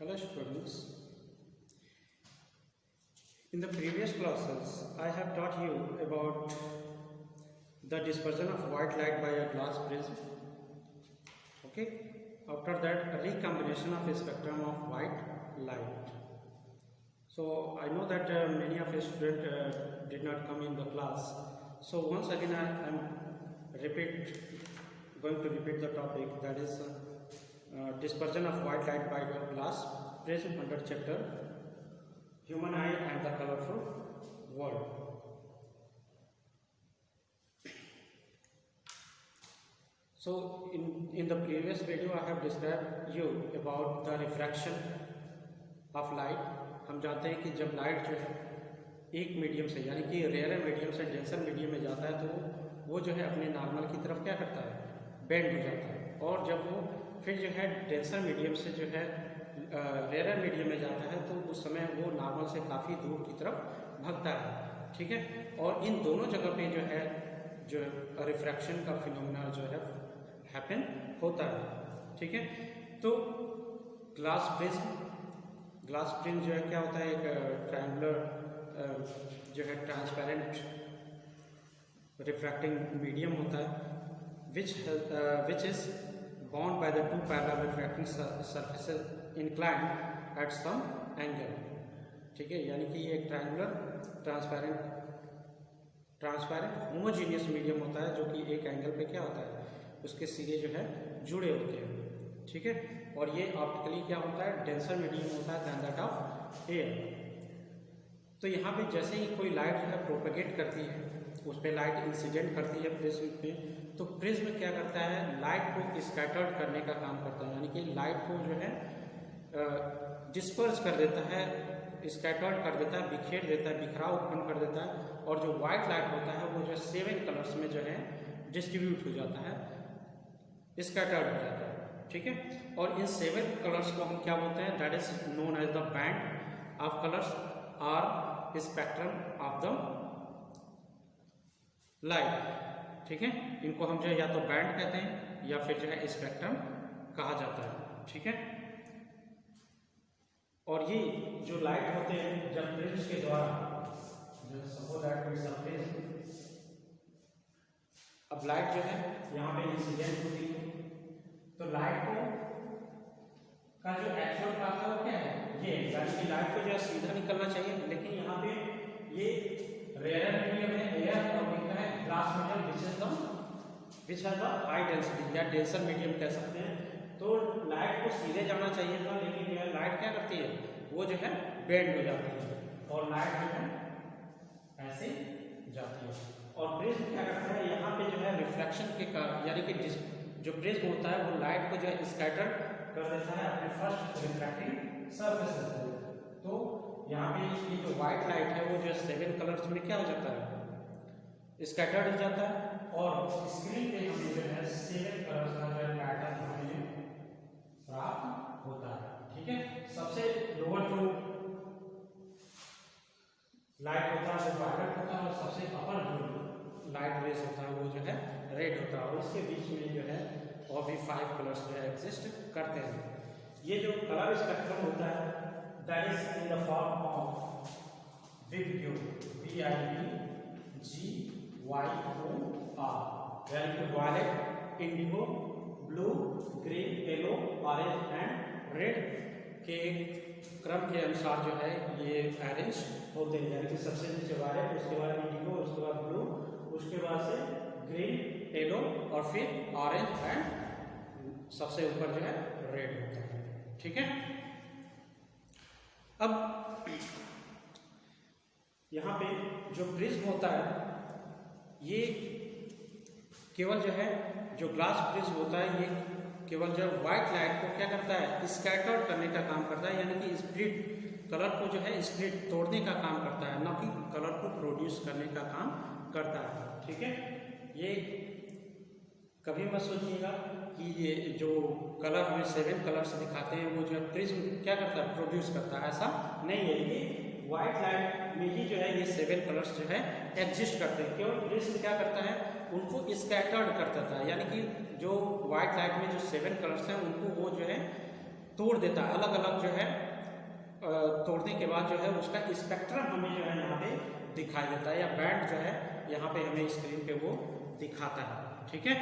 Hello students, in the previous classes I have taught you about the dispersion of white light by a glass prism. Okay, after that a recombination of a spectrum of white light. So I know that many of your students did not come in the class. So once again I am going to repeat the topic, that is dispersion of white light by the glass prism under chapter Human Eye and the Colorful World. So in the previous video I have described you about the refraction of light. हम जानते हैं कि जब light जो है एक medium से यानी कि रेयर मीडियम से डेंसर मीडियम में जाता है तो वो जो है अपने नॉर्मल की तरफ क्या करता है, बेंड हो जाता है, और जब वो फिर जो है डेंसर मीडियम से जो है रेयर मीडियम में जाता है तो उस समय वो नॉर्मल से काफ़ी दूर की तरफ भागता है। ठीक है, और इन दोनों जगह पे जो है जो रिफ्रैक्शन का फिनोमेना जो है हैपन होता है। ठीक है, तो ग्लास प्रिज्म जो है क्या होता है, एक ट्रायंगुलर जो है ट्रांसपेरेंट रिफ्रैक्टिंग मीडियम होता है which is bound by the two parallel refracting surfaces inclined at some angle. ठीक है, यानी कि ये एक ट्रायंगुलर ट्रांसपेरेंट होमोजीनियस मीडियम होता है जो कि एक एंगल पे क्या होता है, उसके सिरे जो है जुड़े होते हैं। ठीक है, और ये ऑप्टिकली क्या होता है, डेंसर मीडियम होता है दैन दैट ऑफ एयर। तो यहाँ पे जैसे ही कोई लाइट जो है प्रोपेगेट करती है, उस पर लाइट इंसिडेंट करती है प्रिज्म पे, तो प्रिज्म क्या करता है, लाइट को स्कैटर्ड करने का काम करता है, यानी कि लाइट को जो है डिस्पर्स कर देता है, स्कैटर्ड कर देता है, बिखेर देता है, बिखराव उत्पन्न कर देता है, और जो व्हाइट लाइट होता है वो जो 7 कलर्स में जो है डिस्ट्रीब्यूट हो जाता है, स्कैटर्ड हो जाता है। ठीक है, और इन 7 कलर्स को हम क्या बोलते हैं, that is known as the band of colours और स्पेक्ट्रम ऑफ द लाइट। ठीक है, इनको हम जो है या तो बैंड कहते हैं या फिर जो है स्पेक्ट्रम कहा जाता है। ठीक है, और ये जो लाइट होते हैं जब प्रिज्म के द्वारा अब लाइट जो है यहाँ पे इंसिडेंट होती है, तो लाइट को का जो एक्चुअल पाथ है वो क्या है, ये यानी कि लाइट को जो है सीधा निकलना चाहिए, लेकिन यहाँ पे ये रेयर मीडियम है एयर और लिखा है glass medium which has the high density या डेंसर मीडियम कह सकते हैं। तो लाइट को सीधे जाना चाहिए था, लेकिन यह लाइट क्या करती है, वो जो है बेंड हो जाती है और लाइट जो है ऐसे जाती है। और प्रिज्म क्या करता है, यहाँ पे जो है रिफ्लेक्शन के कारण, यानी कि जो प्रिज्म होता है वो लाइट को जो है स्कैटर्ड कर देता है अपने फर्स्ट रिफ्रैक्टिंग सरफेस से। तो यहाँ पे ये जो व्हाइट लाइट है वो जो 7 कलर्स में क्या हो जाता है, स्कैटर्ड हो जाता है, और स्क्रीन पे हमें जो है 7 कलर्स का जो पैटर्न हमें प्राप्त होता है। ठीक है, सबसे लोअर जो लाइट होता है वो वायलेट होता है, और सबसे अपर जो लाइट रेस होता है वो जो है रेड होता है, और इसके बीच में जो है और भी 5 कलर्स जो है एग्जिस्ट करते हैं। ये जो कलर स्पेक्ट्रम होता है that is in the form of VIGO, VIGYOR, यानी कि violet, indigo, blue, green, yellow, orange and red के क्रम के अनुसार जो है ये अरेंज होते हैं, यानी कि सबसे नीचे वायलेट, उसके बाद इंडिगो, उसके बाद ब्लू, उसके बाद से ग्रीन, येलो और फिर ऑरेंज एंड सबसे ऊपर जो है रेड होता है। ठीक है, अब यहाँ पे जो प्रिज्म होता है ये केवल जो है जो ग्लास प्रिज्म होता है ये केवल जो व्हाइट लाइट को क्या करता है, स्कैटर्ड करने का काम करता है, यानी कि स्प्लिट कलर को जो है स्प्लिट तोड़ने का काम करता है, न कि कलर को प्रोड्यूस करने का काम करता है। ठीक है, ये कभी मत सोचिएगा कि ये जो कलर हमें 7 कलर्स दिखाते हैं वो जो है प्रिज्म क्या करता है, प्रोड्यूस करता है, ऐसा नहीं है। ये व्हाइट लाइट में ही जो है ये 7 कलर्स जो है एग्जिस्ट करते हैं, केवल प्रिज्म क्या करता है, उनको स्कैटर्ड कर देता है, यानी कि जो व्हाइट लाइट में जो 7 कलर्स हैं उनको वो जो है तोड़ देता है, अलग अलग जो है तोड़ने के बाद जो है उसका स्पेक्ट्रम हमें जो है यहाँ पे दिखाई देता है, या बैंड जो है यहाँ पे हमें स्क्रीन पे वो दिखाता है, ठीक है,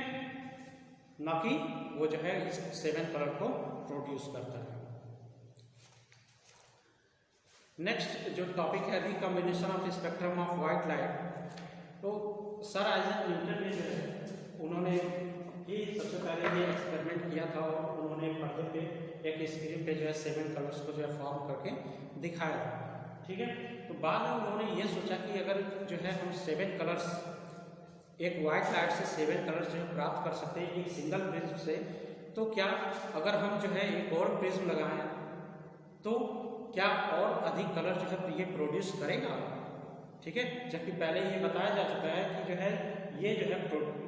ना कि वो जो है इस 7 कलर को प्रोड्यूस करता है। नेक्स्ट जो टॉपिक है recombination of spectrum of white light. तो सर आइजैक न्यूटन ने जो है उन्होंने ही सबसे पहले ये एक्सपेरिमेंट किया था, और उन्होंने पर्दे पे एक स्क्रीन पे जो है 7 कलर्स को जो है फॉर्म करके दिखाया, ठीक है। तो बाद में उन्होंने ये सोचा कि अगर जो है हम 7 कलर्स एक वाइट लाइट से 7 कलर्स जो है प्राप्त कर सकते हैं एक सिंगल प्रिज्म से, तो क्या अगर हम जो है एक और प्रिज्म लगाएं तो क्या और अधिक कलर जो है ये प्रोड्यूस करेगा, ठीक है। जबकि पहले ये बताया जा चुका है कि जो है ये जो है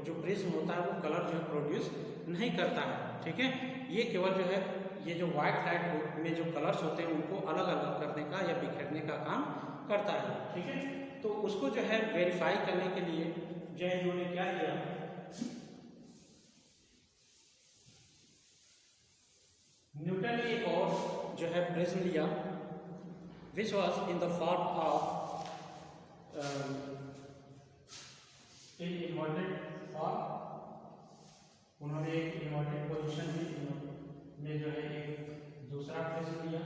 जो प्रिज्म होता है वो कलर जो है प्रोड्यूस नहीं करता है, ठीक है। ये केवल जो है ये जो व्हाइट लाइट में जो कलर्स होते हैं उनको अलग अलग करने का या बिखेरने का काम करता है, ठीक है। तो उसको जो है वेरीफाई करने के लिए जो है इन्होंने क्या किया, न्यूटन ने एक और जो है प्रिज्म लिया which was in the form of inverted form. उन्होंने एक इन्वर्टेड पोजीशन में जो है एक दूसरा प्रिज्म लिया।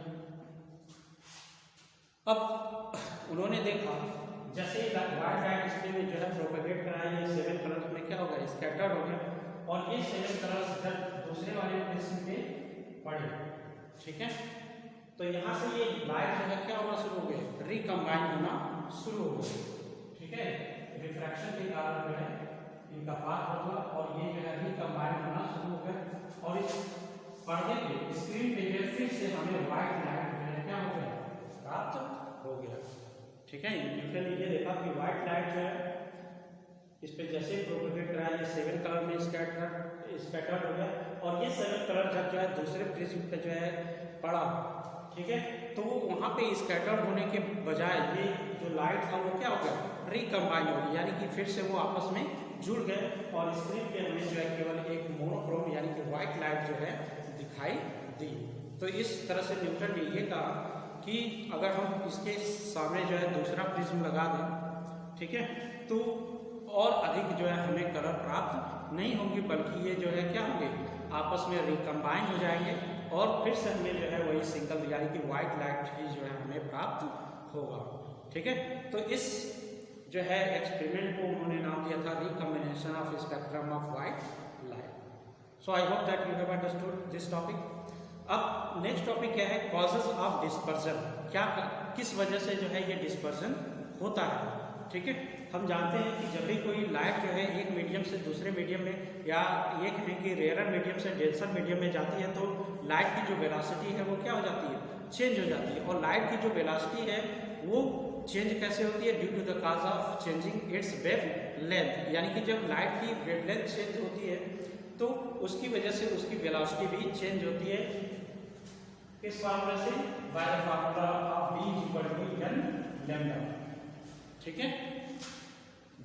अब उन्होंने देखा जैसे वाइट लाइट स्क्रीन में जो है प्रोपेगेट करा, ये 7 कलर्स में क्या होगा, स्कैटर्ड हो गया, और ये 7 कलर्स जब दूसरे वाले प्रिज्म पे पड़े, ठीक है, तो यहाँ से ये लाइट जो है क्या होना शुरू हो गया, रिकम्बाइन होना शुरू हो गया, ठीक है। रिफ्रैक्शन के कारण जो है इनका पाथ होगा और ये जो है रिकम्बाइन होना शुरू हो गया, और इस पर्दे पे स्क्रीन पे जो फिर से हमें व्हाइट लाइट जो है क्या हो गया, प्राप्त हो गया, ठीक है। न्यूटन ने ये देखा कि व्हाइट लाइट जो है इस पे जैसे प्रोपेगेट करा, ये 7 कलर में स्कैटर्ड हो गया, और ये 7 कलर जब जो है दूसरे प्रिज्म पे जो है पड़ा, ठीक है, तो वो वहाँ पे स्कैटर्ड होने के बजाय ये जो लाइट था वो क्या हो गया, रिकम्बाइन हो गया, यानी कि फिर से वो आपस में जुड़ गए, और स्क्रीन पे हमें जो है केवल एक मोनोक्रोम यानी कि व्हाइट लाइट जो है दिखाई दी। तो इस तरह से न्यूटन ने ये कहा कि अगर हम इसके सामने जो है दूसरा प्रिज्म लगा दें, ठीक है, तो और अधिक जो है हमें कलर प्राप्त नहीं होंगे, बल्कि ये जो है क्या होंगे, आपस में रिकम्बाइन हो जाएंगे, और फिर से हमें जो है वही सिंगल यानी कि व्हाइट लाइट ही जो है हमें प्राप्त होगा, ठीक है। तो इस जो है एक्सपेरिमेंट को उन्होंने नाम दिया था recombination of spectrum of white light. So I hope that you have understood this topic. अब नेक्स्ट टॉपिक क्या है, कॉजेज ऑफ डिस्पर्जन, क्या किस वजह से जो है ये डिस्पर्जन होता है, ठीक है। हम जानते हैं कि जब भी कोई लाइट जो है एक मीडियम से दूसरे मीडियम में, या ये कहें कि रेयर मीडियम से डेंसर मीडियम में जाती है, तो लाइट की जो वेलोसिटी है वो क्या हो जाती है, चेंज हो जाती है। और लाइट की जो वेलोसिटी है वो चेंज कैसे होती है, due to the cause of changing its wavelength, यानी कि जब लाइट की वेवलेंथ चेंज होती है तो उसकी वजह से उसकी वेलोसिटी भी चेंज होती है। किस फार्मूला से, by the formula of v equal to n lambda, ठीक है।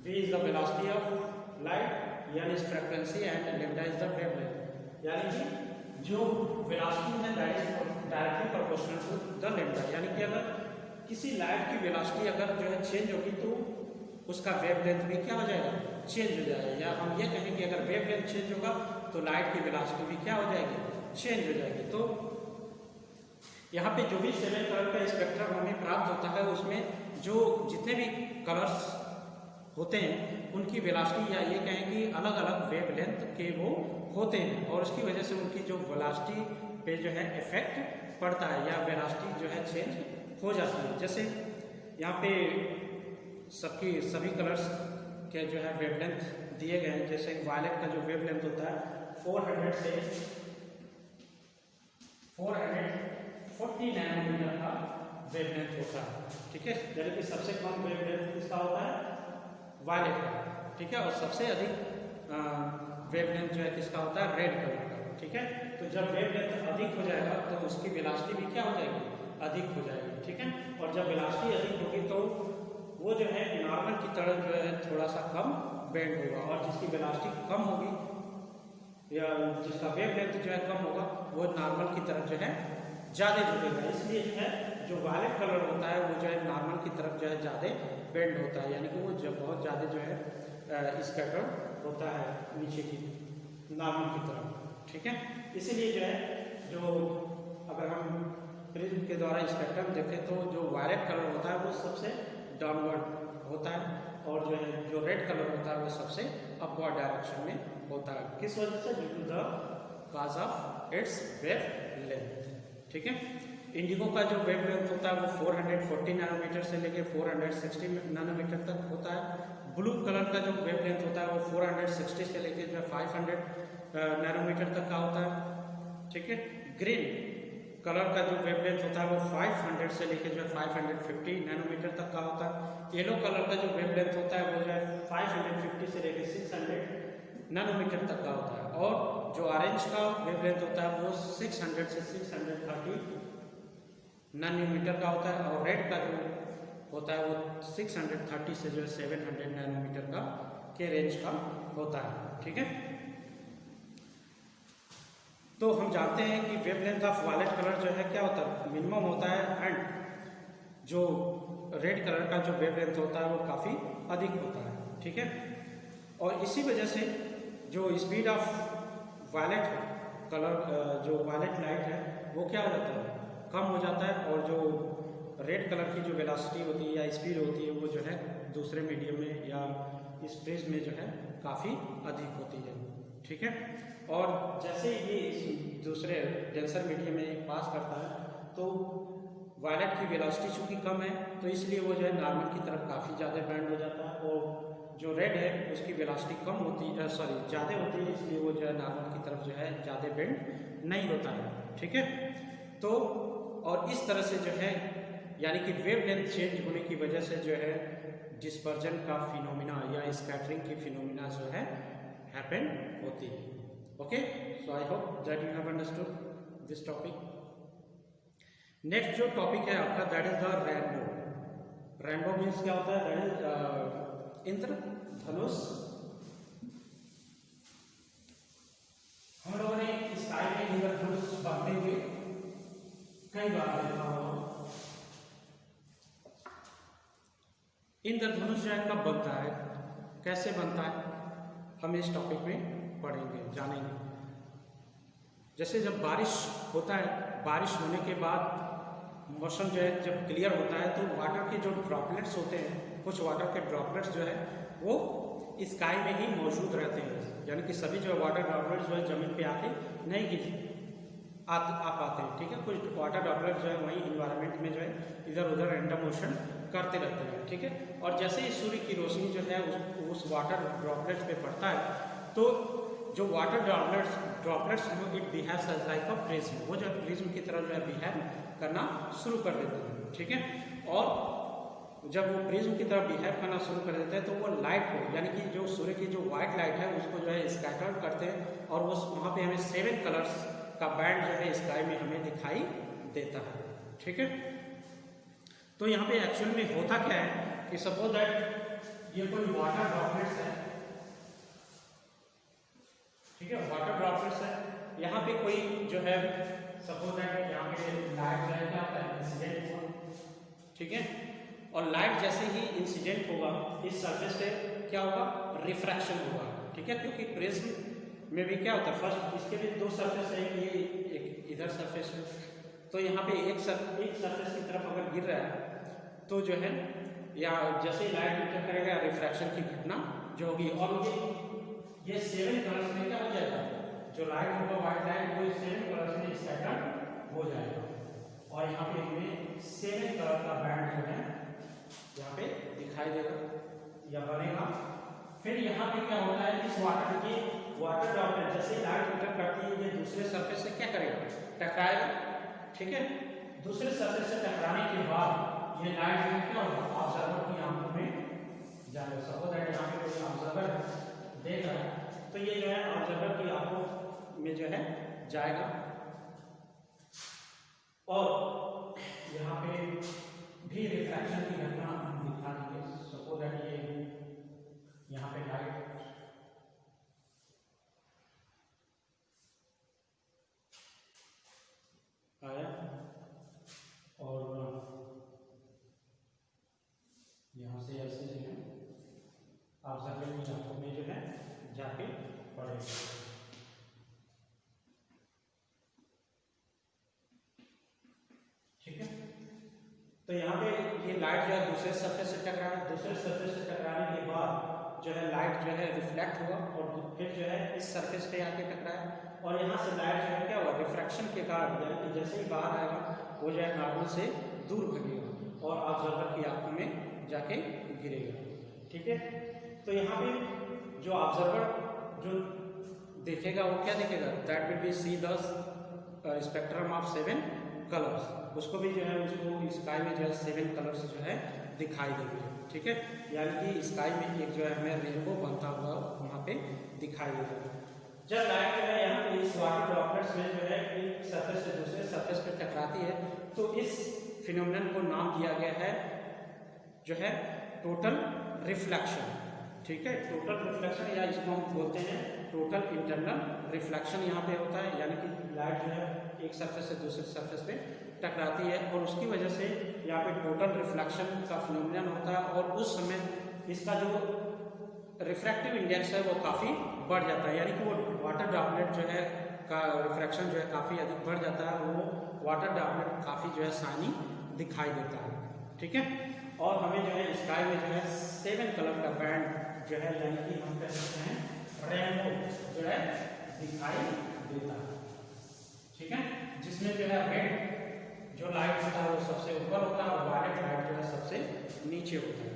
v is the velocity of light, n is frequency and lambda is the wavelength, यानी कि जो वेलोसिटी है that is directly proportional to the lambda, यानी कि अगर किसी लाइट की वेलोसिटी अगर जो है चेंज होगी तो उसका वेवलेंथ भी क्या हो जाएगा, चेंज हो जाएगा, या हम ये कहें कि अगर वेवलेंथ चेंज होगा तो लाइट की वेलोसिटी भी क्या हो जाएगी, चेंज हो जाएगी। तो यहाँ पे जो भी 7 कलर का स्पेक्ट्रम हमें प्राप्त होता है उसमें जो जितने भी कलर्स होते हैं उनकी वेलोसिटी, या ये कहें कि अलग अलग वेवलेंथ के वो होते हैं, और उसकी वजह से उनकी जो वेलोसिटी पे जो है इफेक्ट पड़ता है, या वेलोसिटी जो है चेंज हो जाती है। जैसे यहाँ पे सभी कलर्स के जो है वेवलेंथ दिए गए हैं। जैसे वायलेट का जो वेवलेंथ होता है 400 से 440 नैनोमीटर का वेवलेंथ होता है, ठीक है। यानी कि सबसे कम वेवलेंथ किसका होता है, वायलेट का, ठीक है, और सबसे अधिक वेवलेंथ जो है किसका होता है, रेड कलर का, ठीक है। तो जब वेवलेंथ अधिक हो जाएगा तो उसकी वेलोसिटी भी क्या हो जाएगी, अधिक हो जाएगी, ठीक है। और जब वेलोसिटी अधिक होगी तो वो जो है नॉर्मल की तरह जो है थोड़ा सा कम बेंड होगा, और जिसकी वेलोसिटी कम होगी या जिसका वेवलेंथ जो है कम होगा वो नॉर्मल की तरफ जो है ज़्यादा झुकेगा, इसलिए जो है जो वायलेट कलर होता है वो जो है नॉर्मल की तरफ जो है ज़्यादा बेंड होता है, यानी कि वो जब बहुत ज़्यादा जो है स्कैटर होता है नीचे की नॉर्मल की तरफ। ठीक है, इसीलिए जो है जो अगर हम प्रिज्म के द्वारा स्पेक्ट्रम देखें तो जो वायलेट कलर होता है वो सबसे डाउनवर्ड होता है और जो है जो रेड कलर होता है वो सबसे अपवर्ड डायरेक्शन में होता है। किस वजह से? Due to the cause of its wavelength. ठीक है, इंडिगो का जो वेव लेंथ होता है वो 440 नैनोमीटर से लेके 460 नैनोमीटर तक होता है। ब्लू कलर का जो वेव लेंथ होता है वो 460 से लेके जो 500 नैनोमीटर तक का होता है। ठीक है, ग्रीन कलर का जो वेवलेंथ होता है वो 500 से लेकर जो है 550 नैनोमीटर तक का होता है। येलो कलर का जो वेवलेंथ होता है वो जो है 550 से लेकर 600 नैनोमीटर तक का होता है और जो ऑरेंज का वेवलेंथ होता है वो 600 से 630 नैनोमीटर का होता है और रेड का जो होता है वो 630 से जो है 700 नैनोमीटर का के रेंज का होता है। ठीक है, तो हम जानते हैं कि वेवलेंथ ऑफ वायलेट कलर जो है क्या होता है, मिनिमम होता है एंड जो रेड कलर का जो वेवलेंथ होता है वो काफ़ी अधिक होता है। ठीक है, और इसी वजह से जो स्पीड ऑफ वायलेट कलर जो वायलेट लाइट है वो क्या हो जाता है, कम हो जाता है और जो रेड कलर की जो वेलोसिटी होती है या स्पीड होती है वो जो है दूसरे मीडियम में या इस प्रिज्म में जो है काफ़ी अधिक होती है। ठीक है, और जैसे ये इस दूसरे डेंसर मीडियम में पास करता है तो वायलेट की वेलोसिटी चूँकि कम है तो इसलिए वो जो है नॉर्मल की तरफ काफ़ी ज़्यादा बैंड हो जाता है और जो रेड है उसकी वेलोसिटी कम होती है, सॉरी ज़्यादा होती है, इसलिए वो जो है नॉर्मल की तरफ जो है ज़्यादा बेंड नहीं होता है। ठीक है, तो और इस तरह से जो है यानी कि वेव लेंथ चेंज होने की वजह से जो है डिस्पर्जन का फिनोमिना या स्कैटरिंग की फिनोमिना जो है हैपन होती है। Okay, so I hope that you have understood this topic. Next जो टॉपिक है आपका that is the rainbow. Rainbow means क्या होता है, दैट इज इंद्रधनुष। हम लोगों ने स्काई में इंद्रधनुष बनते हुए कई बार देखा होगा। इंद्रधनुष जो है कब बनता है, कैसे बनता है, हम इस टॉपिक में पढ़ेंगे, जानेंगे। जैसे जब बारिश होता है, बारिश होने के बाद मौसम जो है जब क्लियर होता है तो वाटर के जो ड्रॉपलेट्स होते हैं, कुछ वाटर के ड्रॉपलेट्स जो है वो स्काई में ही मौजूद रहते हैं, यानी कि सभी जो है वाटर ड्रॉपलेट्स जो है जमीन पे आके नहीं गिर आ पाते हैं। ठीक है, कुछ वाटर ड्रॉपलेट्स जो है वहीं इन्वायरमेंट में जो है इधर उधर रैंडम मोशन करते रहते हैं। ठीक है, और जैसे ही सूर्य की रोशनी जो है उस वाटर ड्रॉपलेट्स पे पड़ता है तो जो water droplets it behaves as like a prism, वो जो प्रिज्म की तरह जो है बिहेव करना शुरू कर देते हैं। ठीक है, और जब वो प्रिज्म की तरह बिहेव करना शुरू कर देते हैं तो वो लाइट को यानी कि जो सूर्य की जो व्हाइट लाइट है उसको जो है स्कैटर करते हैं और उस वहाँ पे हमें 7 कलर्स का बैंड जो है स्काई में हमें दिखाई देता है। ठीक है, तो यहाँ पे एक्चुअल में होता क्या है कि सपोज दैट ये कोई वाटर ड्रॉपलेट्स है। ठीक है, वाटर ड्रॉपलेट्स है, यहाँ पे कोई जो है सपोज दैट यहाँ पे लाइट जो है क्या होता है, इंसिडेंट हुआ। ठीक है, और लाइट जैसे ही इंसिडेंट होगा इस सरफेस पे क्या होगा, रिफ्रैक्शन होगा। ठीक है, क्योंकि प्रिज्म में भी क्या होता है, फर्स्ट इसके भी 2 सरफेस है, ये एक इधर सरफेस है, तो यहाँ पे एक सरफेस की तरफ अगर गिर रहा है तो जो है या जैसे ही लाइट इंटर करेगा रिफ्रैक्शन की घटना जो होगी और ये 7 कलर्स में क्या हो जाएगा, जो लाइट होगा व्हाइट लाइट वो 7 कलर्स में स्कैटर हो जाएगा और यहाँ पे हमें 7 कलर का बैंड जो है यहाँ पे दिखाई देगा या बनेगा। फिर यहाँ पे क्या होता है, इस वाटर ड्रॉपलेट जैसे लाइट इंटर करती है ये दूसरे सरफेस से क्या करेगा, टकराएगा। ठीक है, दूसरे सरफेस से टकराने के बाद ये लाइट जो है क्या होगा, ऑब्जर्वर की आंखों में जाएगा। सपोज दैट यहाँ पे कोई ऑब्जर्वर देख रहा है तो ये जो है ऑब्जर्वर की आंखों में जो है जाएगा और यहाँ पे भी रिफ्रैक्शन की घटना दिखा देंगे। सपोज दैट ये यहाँ पे लाइट आया तो यहाँ पे ये लाइट जो है दूसरे सरफेस से टकराए, दूसरे सरफेस से टकराने के बाद जो है लाइट जो है रिफ्लेक्ट हुआ और फिर जो है इस सरफेस पे आके टकराया, और यहाँ से लाइट जो है क्या हुआ, रिफ्रैक्शन के कारण यानी कि जैसे ही बाहर आएगा वो जो है नॉर्मल से दूर भगेगा और ऑब्जर्वर की आंखों में जाके गिरेगा। ठीक है, तो यहाँ पे जो ऑब्जर्वर जो देखेगा वो क्या देखेगा, that will be see the spectrum of 7 colours, उसको भी जो है उसको स्काई में जो है 7 कलर्स जो है दिखाई देंगे। ठीक है, यानी कि स्काई में एक जो है हमें रेनबो बनता हुआ वहाँ पे दिखाई देगा। जब लाइट जो है यहाँ पे इस वाटर ड्रॉपलेट्स में जो है एक सरफेस से दूसरे सरफेस पे टकराती है, तो इस फिनोमेनन को नाम दिया गया है जो है टोटल रिफ्लेक्शन। ठीक है, टोटल रिफ्लेक्शन या इसको हम बोलते हैं टोटल इंटरनल रिफ्लेक्शन यहाँ पे होता है, यानी कि लाइट जो है एक सरफेस से दूसरे सरफेस पे टकराती है और उसकी वजह से यहाँ पे टोटल रिफ्लेक्शन का फिनोमेनन होता है, और उस समय इसका जो रिफ्रैक्टिव इंडेक्स है वो काफ़ी बढ़ जाता है, यानी कि वो वाटर ड्रॉपलेट जो है का रिफ्रैक्शन जो है काफ़ी अधिक बढ़ जाता है, वो वाटर ड्रॉपलेट काफ़ी जो है शाइनी दिखाई देता है। ठीक है, और हमें जो है स्काई में जो है 7 कलर का बैंड जो है यानी कि हम कह सकते हैं रेनबो जो है दिखाई देता है। ठीक है, जिसमें जो है रेड जो लाइट होता है वो सबसे ऊपर होता है और वायलेट लाइट जो है सबसे नीचे होता है।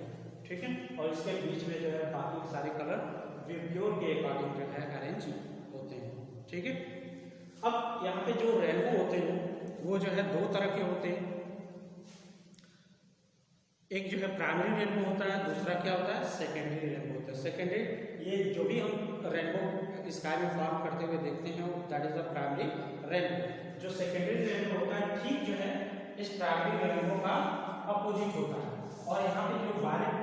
ठीक है, और इसके बीच में जो है बाकी सारे कलर विब्योर के अकॉर्डिंग जो है अरेंज होते हैं। ठीक है, अब यहाँ पे जो रेनबो होते हैं वो जो है 2 तरह के होते हैं, एक जो है प्राइमरी रेनबो होता है, दूसरा क्या होता है सेकेंडरी रेनबो होता है। सेकेंडरी ये जो भी हम रेनबो स्काई में फॉर्म करते हुए देखते हैं that is the primary rainbow. जो सेकेंडरी रेनबो होता है ठीक जो है इस प्राइमरी रेनबो का अपोजिट होता है, और यहाँ पे जो वायलेट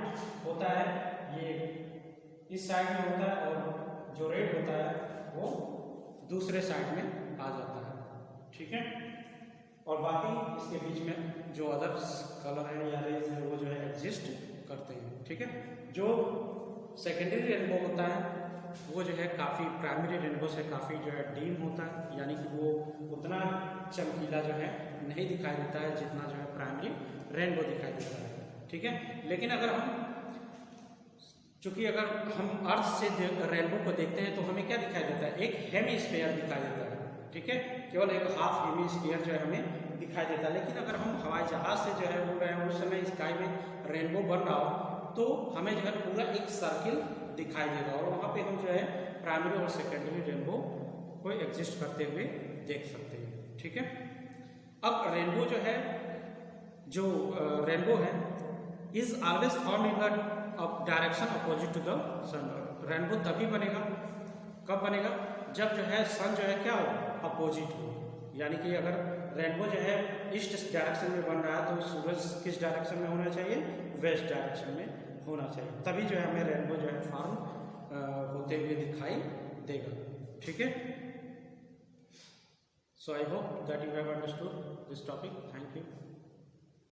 होता है ये इस साइड में होता है और जो रेड होता है वो दूसरे साइड में आ जाता है। ठीक है, और बाकी इसके बीच में जो अदर्स कलर है या रेज है वो जो है एग्जिस्ट करते हैं। ठीक है, जो सेकेंडरी रेनबो होता है वो जो है काफ़ी प्राइमरी रेनबो से काफ़ी जो है डीम होता है, यानी कि वो उतना चमकीला जो है नहीं दिखाई देता है जितना जो है प्राइमरी रेनबो दिखाई देता है। ठीक है, लेकिन अगर हम चूंकि अगर हम अर्थ से रेनबो को देखते हैं तो हमें क्या दिखाई देता है, एक हेमिस्फीयर दिखाई देता है। ठीक है, केवल एक हाफ हेमिस्फीयर जो है हमें दिखाई देता है, लेकिन अगर हम हवाई जहाज से जो है उड़ रहे हैं उस समय स्काई में रेनबो बन रहा हो तो हमें जो है पूरा एक सर्किल दिखाई देगा, और वहाँ पे हम जो है प्राइमरी और सेकेंडरी रेनबो को एग्जिस्ट करते हुए देख सकते हैं। ठीक है, अब रेनबो जो है जो रेनबो है is always form in the direction opposite to the sun. Rainbow तभी बनेगा, कब बनेगा, जब जो है सन जो है क्या हो, अपोजिट हो, यानी कि अगर रेनबो जो है ईस्ट डायरेक्शन में बन रहा है तो सूरज किस डायरेक्शन में होना चाहिए, वेस्ट डायरेक्शन में होना चाहिए, तभी जो है हमें रेनबो जो है फॉर्म होते हुए दिखाई देगा। ठीक है, so I hope that you have understood this topic. Thank you.